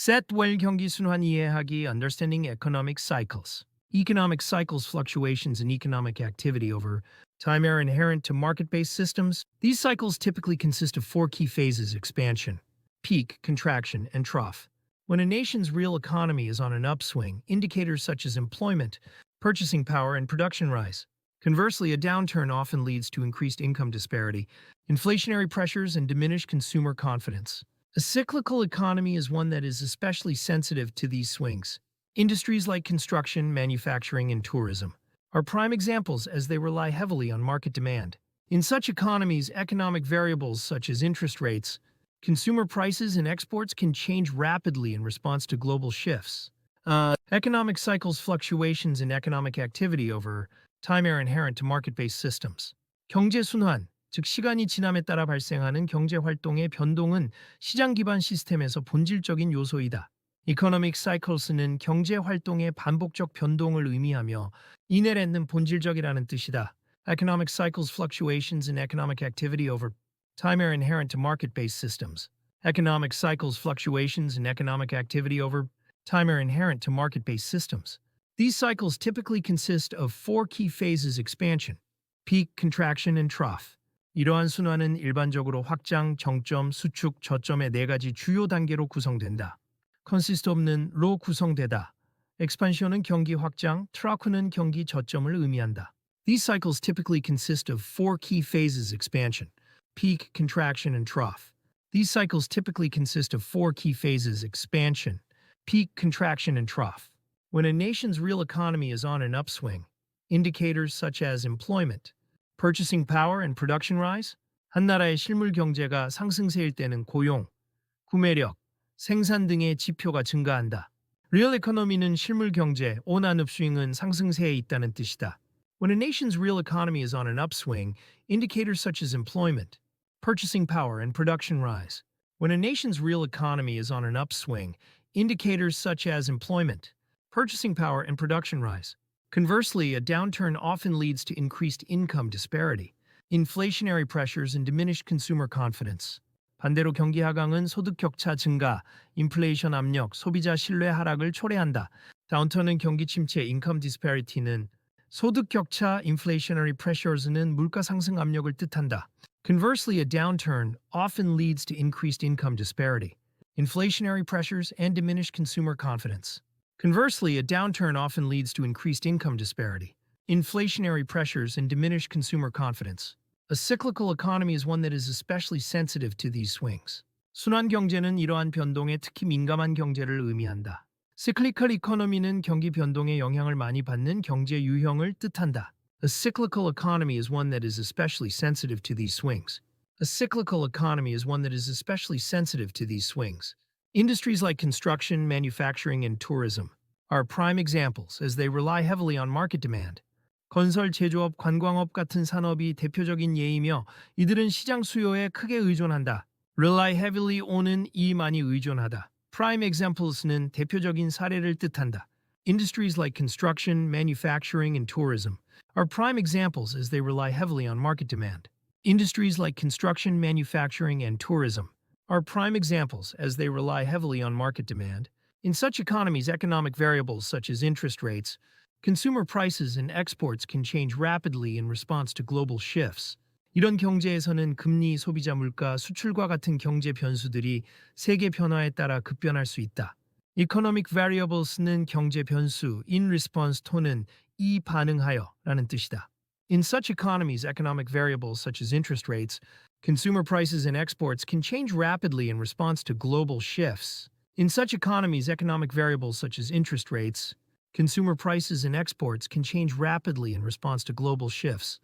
Set-well 경기 순환 이해하기 Understanding Economic Cycles. Economic cycles fluctuations in economic activity over time are inherent to market-based systems. These cycles typically consist of four key phases: expansion, peak, contraction, and trough. When a nation's real economy is on an upswing, indicators such as employment, purchasing power, and production rise. Conversely, a downturn often leads to increased income disparity, inflationary pressures, and diminished consumer confidence. A cyclical economy is one that is especially sensitive to these swings. Industries like construction, manufacturing, and tourism are prime examples as they rely heavily on market demand. In such economies, economic variables such as interest rates, consumer prices, and exports can change rapidly in response to global shifts. Economic cycles fluctuations in economic activity over time are inherent to market-based systems. 경제 순환, 즉 시간이 지남에 따라 발생하는 경제 활동의 변동은 시장 기반 시스템에서 본질적인 요소이다. Economic cycles는 경제 활동의 반복적 변동을 의미하며 이내렌는 본질적이라는 뜻이다. Economic cycles fluctuations in economic activity over time are inherent to market-based systems. Economic cycles fluctuations in economic activity over time are inherent to market-based systems. These cycles typically consist of four key phases: expansion, peak, contraction, and trough. 이러한 순환은 일반적으로 확장, 정점, 수축, 저점의 네 가지 주요 단계로 구성된다. consist of는 로 구성되다. expansion은 경기 확장, trough는 경기 저점을 의미한다. These cycles typically consist of four key phases: expansion, peak, contraction, and trough. These cycles typically consist of four key phases: expansion, peak, contraction, and trough. When a nation's real economy is on an upswing, indicators such as employment, purchasing power, and production rise. 한 나라의 실물 경제가 상승세일 때는 고용, 구매력, 생산 등의 지표가 증가한다. Real economy는 실물 경제, on an upswing은 상승세에 있다는 뜻이다. When a nation's real economy is on an upswing, indicators such as employment, purchasing power, and production rise. When a nation's real economy is on an upswing, indicators such as employment, purchasing power, and production rise. Conversely, a downturn often leads to increased income disparity, inflationary pressures, and diminished consumer confidence. 반대로 경기 하강은 소득 격차 증가, 인플레이션 압력, 소비자 신뢰 하락을 초래한다. 다운턴은 경기 침체, income disparity는 소득 격차, inflationary pressures는 물가 상승 압력을 뜻한다. Conversely, a downturn often leads to increased income disparity, inflationary pressures, and diminished consumer confidence. Conversely, a downturn often leads to increased income disparity, inflationary pressures, and diminished consumer confidence. A cyclical economy is one that is especially sensitive to these swings. 순환 경제는 이러한 변동에 특히 민감한 경제를 의미한다. Cyclical economy는 경기 변동에 영향을 많이 받는 경제 유형을 뜻한다. A cyclical economy is one that is especially sensitive to these swings. A cyclical economy is one that is especially sensitive to these swings. Industries like construction, manufacturing, and tourism are prime examples as they rely heavily on market demand. 건설, 제조업, 관광업 같은 산업이 대표적인 예이며 이들은 시장 수요에 크게 의존한다. Rely heavily on은 이 많이 의존하다. Prime examples는 대표적인 사례를 뜻한다. Industries like construction, manufacturing, and tourism are prime examples as they rely heavily on market demand. Industries like construction, manufacturing, and tourism are prime examples as they rely heavily on market demand. In such economies, economic variables such as interest rates, consumer prices, and exports can change rapidly in response to global shifts. 이런 경제에서는 금리, 소비자 물가, 수출과 같은 경제 변수들이 세계 변화에 따라 급변할 수 있다. Economic variables는 경제 변수, in response to는 이 반응하여 라는 뜻이다. In such economies, economic variables such as interest rates, consumer prices, and exports can change rapidly in response to global shifts. In such economies, economic variables such as interest rates, consumer prices, and exports can change rapidly in response to global shifts.